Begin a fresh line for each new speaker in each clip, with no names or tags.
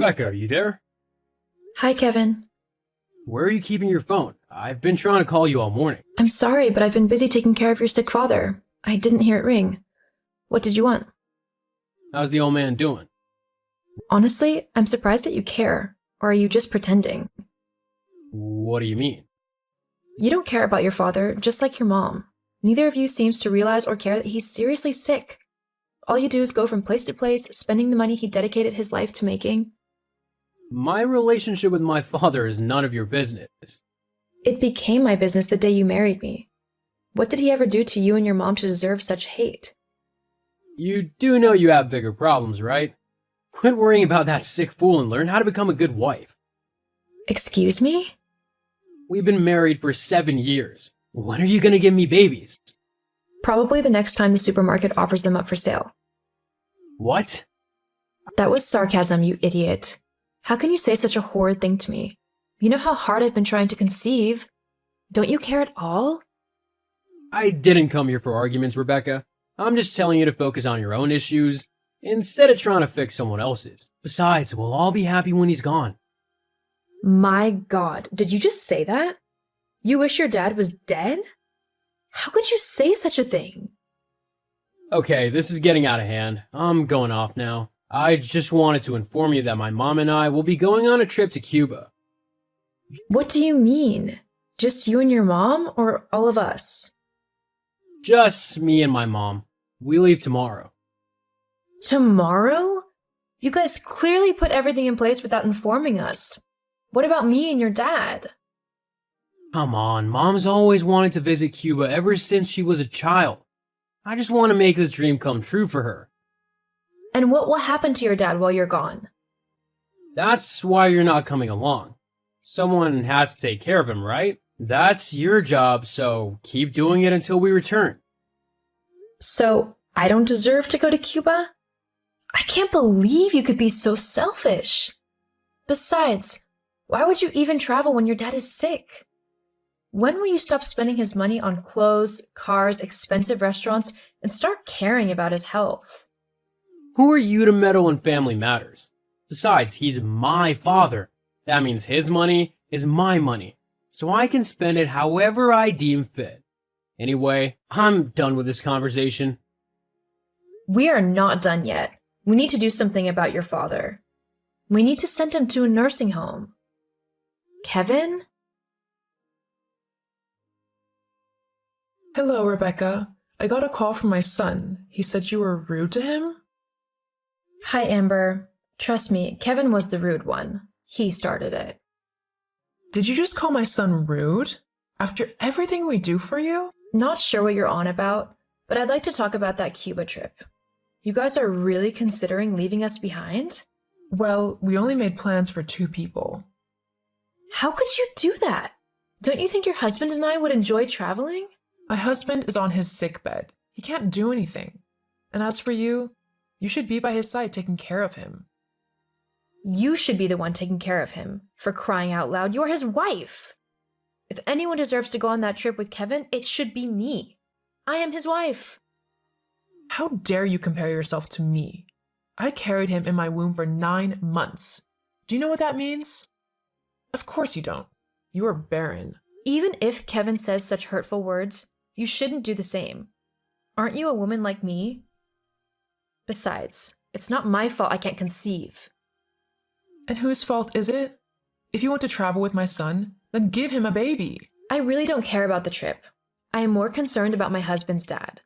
Rebecca, are you there?
Hi, Kevin.
Where are you keeping your phone? I've been trying to call you all morning.
I'm sorry, but I've been busy taking care of your sick father. I didn't hear it ring. What did you want?
How's the old man doing?
Honestly, I'm surprised that you care. Or are you just pretending?
What do you mean?
You don't care about your father, just like your mom. Neither of you seems to realize or care that he's seriously sick. All you do is go from place to place, spending the money he dedicated his life to making.
My relationship with my father is none of your business.
It became my business the day you married me. What did he ever do to you and your mom to deserve such hate?
You do know you have bigger problems, right? Quit worrying about that sick fool and learn how to become a good wife.
Excuse me?
We've been married for 7 years. When are you gonna give me babies?
Probably the next time the supermarket offers them up for sale.
What?
That was sarcasm, you idiot. How can you say such a horrid thing to me? You know how hard I've been trying to conceive. Don't you care at all?
I didn't come here for arguments, Rebecca. I'm just telling you to focus on your own issues instead of trying to fix someone else's. Besides, we'll all be happy when he's gone.
My God, did you just say that? You wish your dad was dead? How could you say such a thing?
Okay, this is getting out of hand. I'm going off now. I just wanted to inform you that my mom and I will be going on a trip to Cuba.
What do you mean? Just you and your mom, or all of us?
Just me and my mom. We leave tomorrow.
Tomorrow? You guys clearly put everything in place without informing us. What about me and your dad?
Come on, mom's always wanted to visit Cuba ever since she was a child. I just want to make this dream come true for her.
And what will happen to your dad while you're gone?
That's why you're not coming along. Someone has to take care of him, right? That's your job, so keep doing it until we return.
So, I don't deserve to go to Cuba? I can't believe you could be so selfish. Besides, why would you even travel when your dad is sick? When will you stop spending his money on clothes, cars, expensive restaurants, and start caring about his health?
Who are you to meddle in family matters? Besides, he's my father. That means his money is my money, so I can spend it however I deem fit. Anyway, I'm done with this conversation.
We are not done yet. We need to do something about your father. We need to send him to a nursing home. Kevin?
Hello, Rebecca. I got a call from my son. He said you were rude to him?
Hi, Amber. Trust me, Kevin was the rude one. He started it.
Did you just call my son rude? After everything we do for you?
Not sure what you're on about, but I'd like to talk about that Cuba trip. You guys are really considering leaving us behind?
Well, we only made plans for 2 people.
How could you do that? Don't you think your husband and I would enjoy traveling?
My husband is on his sick bed. He can't do anything. And as for you, you should be by his side taking care of him.
You should be the one taking care of him. For crying out loud, you're his wife. If anyone deserves to go on that trip with Kevin, it should be me. I am his wife.
How dare you compare yourself to me? I carried him in my womb for 9 months. Do you know what that means? Of course you don't. You are barren.
Even if Kevin says such hurtful words, you shouldn't do the same. Aren't you a woman like me? Besides, it's not my fault I can't conceive.
And whose fault is it? If you want to travel with my son, then give him a baby.
I really don't care about the trip. I am more concerned about my husband's dad.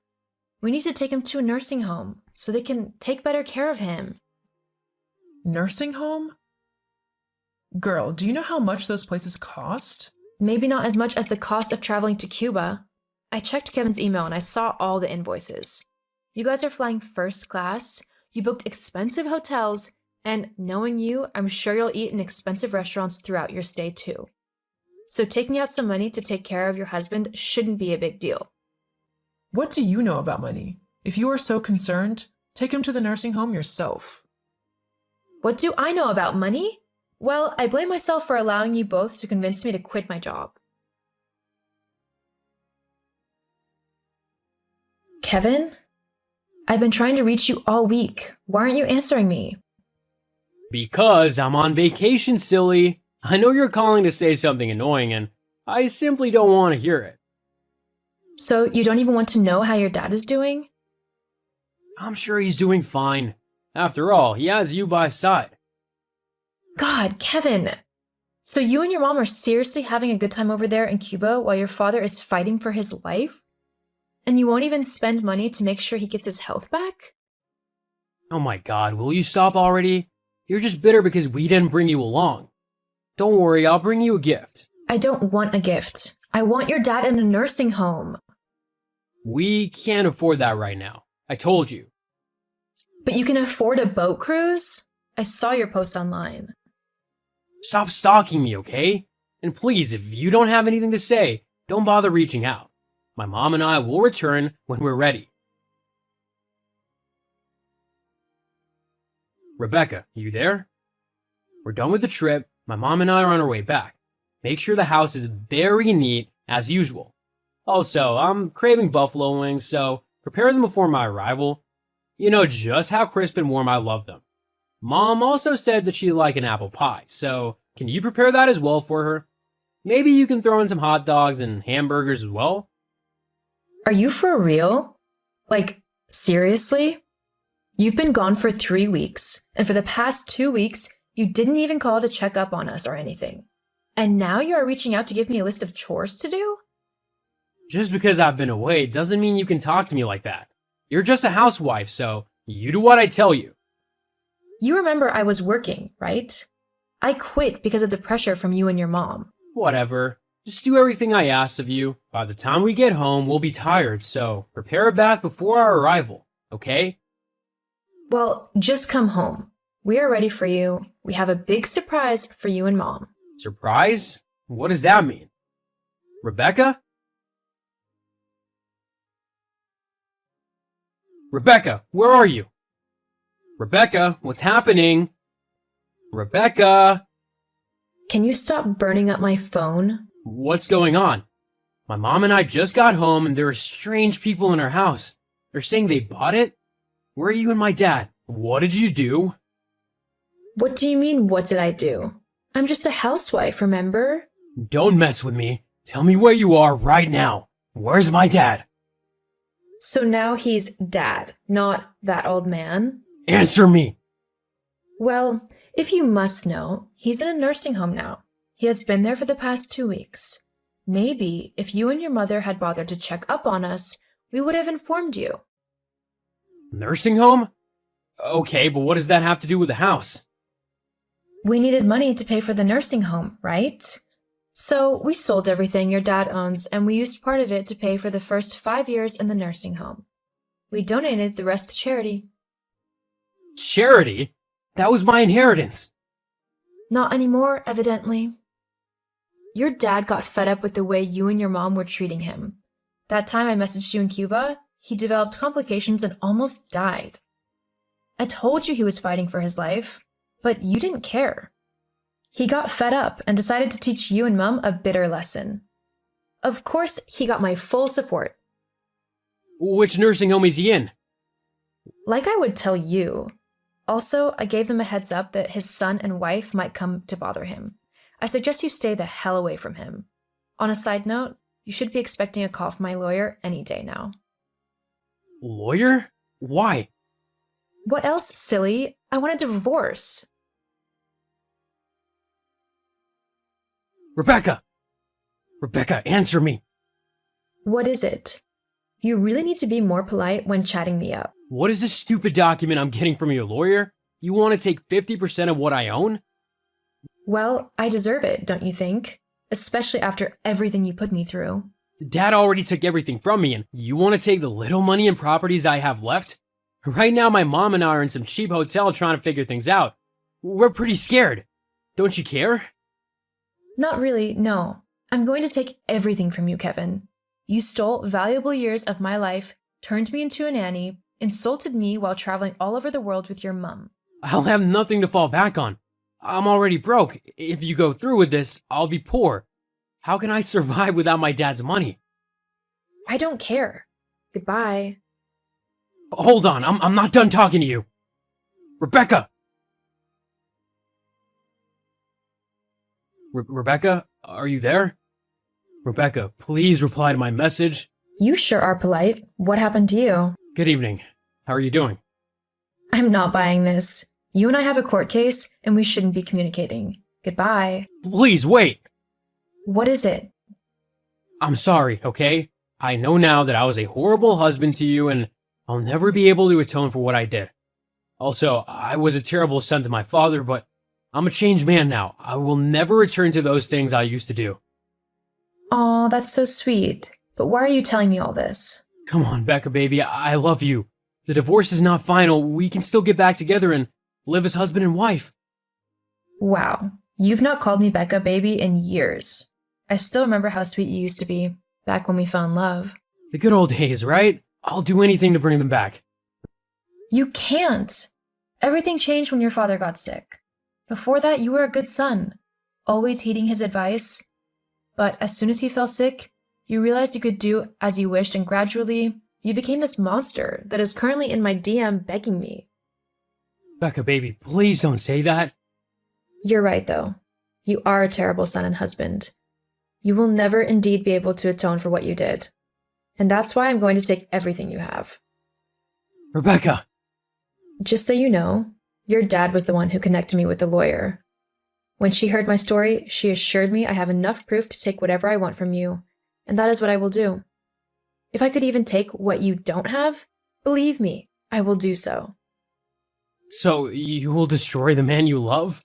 We need to take him to a nursing home so they can take better care of him.
Nursing home? Girl, do you know how much those places cost?
Maybe not as much as the cost of traveling to Cuba. I checked Kevin's email and I saw all the invoices. You guys are flying first class, you booked expensive hotels, and knowing you, I'm sure you'll eat in expensive restaurants throughout your stay too. So taking out some money to take care of your husband shouldn't be a big deal.
What do you know about money? If you are so concerned, take him to the nursing home yourself.
What do I know about money? Well, I blame myself for allowing you both to convince me to quit my job. Kevin? I've been trying to reach you all week. Why aren't you answering me?
Because I'm on vacation, silly. I know you're calling to say something annoying, and I simply don't want to hear it.
So you don't even want to know how your dad is doing?
I'm sure he's doing fine. After all, he has you by his side.
God, Kevin. So you and your mom are seriously having a good time over there in Cuba while your father is fighting for his life? And you won't even spend money to make sure he gets his health back?
Oh my god, will you stop already? You're just bitter because we didn't bring you along. Don't worry, I'll bring you a gift.
I don't want a gift. I want your dad in a nursing home.
We can't afford that right now. I told you.
But you can afford a boat cruise? I saw your post online.
Stop stalking me, okay? And please, if you don't have anything to say, don't bother reaching out. My mom and I will return when we're ready. Rebecca, you there? We're done with the trip. My mom and I are on our way back. Make sure the house is very neat as usual. Also, I'm craving buffalo wings, so prepare them before my arrival. You know just how crisp and warm I love them. Mom also said that she'd like an apple pie, so can you prepare that as well for her? Maybe you can throw in some hot dogs and hamburgers as well?
Are you for real? Like, seriously? You've been gone for 3 weeks, and for the past 2 weeks, you didn't even call to check up on us or anything. And now you are reaching out to give me a list of chores to do?
Just because I've been away doesn't mean you can talk to me like that. You're just a housewife, so you do what I tell you.
You remember I was working, right? I quit because of the pressure from you and your mom.
Whatever. Just do everything I asked of you. By the time we get home, we'll be tired, so prepare a bath before our arrival, okay?
Well, just come home. We are ready for you. We have a big surprise for you and Mom.
Surprise? What does that mean? Rebecca? Rebecca, where are you? Rebecca, what's happening? Rebecca?
Can you stop burning up my phone?
What's going on? My mom and I just got home and there are strange people in our house. They're saying they bought it? Where are you and my dad? What did you do?
What do you mean, what did I do? I'm just a housewife, remember?
Don't mess with me. Tell me where you are right now. Where's my dad?
So now he's dad, not that old man?
Answer me.
Well, if you must know, he's in a nursing home now. He has been there for the past 2 weeks. Maybe if you and your mother had bothered to check up on us, we would have informed you.
Nursing home? Okay, but what does that have to do with the house?
We needed money to pay for the nursing home, right? So we sold everything your dad owns and we used part of it to pay for the first 5 years in the nursing home. We donated the rest to charity.
Charity? That was my inheritance.
Not anymore, evidently. Your dad got fed up with the way you and your mom were treating him. That time I messaged you in Cuba, he developed complications and almost died. I told you he was fighting for his life, but you didn't care. He got fed up and decided to teach you and Mom a bitter lesson. Of course, he got my full support.
Which nursing home is he in?
Like I would tell you. Also, I gave them a heads up that his son and wife might come to bother him. I suggest you stay the hell away from him. On a side note, you should be expecting a call from my lawyer any day now.
Lawyer? Why?
What else, silly? I want a divorce.
Rebecca! Rebecca, answer me!
What is it? You really need to be more polite when chatting me up.
What is this stupid document I'm getting from your lawyer? You want to take 50% of what I own?
Well, I deserve it, don't you think? Especially after everything you put me through.
Dad already took everything from me, and you want to take the little money and properties I have left? Right now, my mom and I are in some cheap hotel trying to figure things out. We're pretty scared. Don't you care?
Not really, no. I'm going to take everything from you, Kevin. You stole valuable years of my life, turned me into a nanny, insulted me while traveling all over the world with your mom.
I'll have nothing to fall back on. I'm already broke. If you go through with this, I'll be poor. How can I survive without my dad's money?
I don't care. Goodbye.
Hold on, I'm not done talking to you. Rebecca! Rebecca, are you there? Rebecca, please reply to my message.
You sure are polite. What happened to you?
Good evening. How are you doing?
I'm not buying this. You and I have a court case, and we shouldn't be communicating. Goodbye.
Please, wait!
What is it?
I'm sorry, okay? I know now that I was a horrible husband to you, and I'll never be able to atone for what I did. Also, I was a terrible son to my father, but I'm a changed man now. I will never return to those things I used to do.
Aw, that's so sweet. But why are you telling me all this?
Come on, Becca, baby, I love you. The divorce is not final. We can still get back together and live as husband and wife.
Wow, you've not called me Becca, baby, in years. I still remember how sweet you used to be, back when we found love.
The good old days, right? I'll do anything to bring them back.
You can't. Everything changed when your father got sick. Before that, you were a good son, always heeding his advice. But as soon as he fell sick, you realized you could do as you wished, and gradually, you became this monster that is currently in my DM begging me.
Becca, baby, please don't say that.
You're right, though. You are a terrible son and husband. You will never indeed be able to atone for what you did. And that's why I'm going to take everything you have.
Rebecca!
Just so you know, your dad was the one who connected me with the lawyer. When she heard my story, she assured me I have enough proof to take whatever I want from you, and that is what I will do. If I could even take what you don't have, believe me, I will do so.
So, you will destroy the man you love?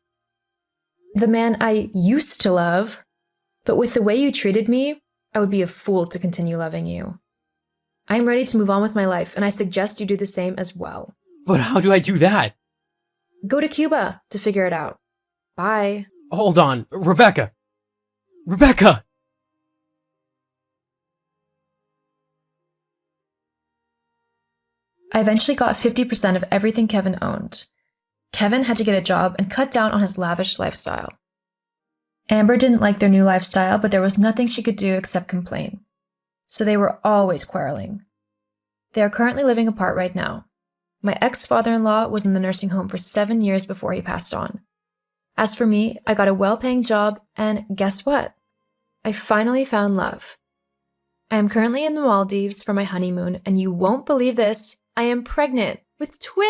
The man I used to love, but with the way you treated me, I would be a fool to continue loving you. I am ready to move on with my life, and I suggest you do the same as well.
But how do I do that?
Go to Cuba to figure it out. Bye.
Hold on, Rebecca! Rebecca!
I eventually got 50% of everything Kevin owned. Kevin had to get a job and cut down on his lavish lifestyle. Amber didn't like their new lifestyle, but there was nothing she could do except complain. So they were always quarreling. They are currently living apart right now. My ex-father-in-law was in the nursing home for 7 years before he passed on. As for me, I got a well-paying job, and guess what? I finally found love. I am currently in the Maldives for my honeymoon, and you won't believe this, I am pregnant with twins!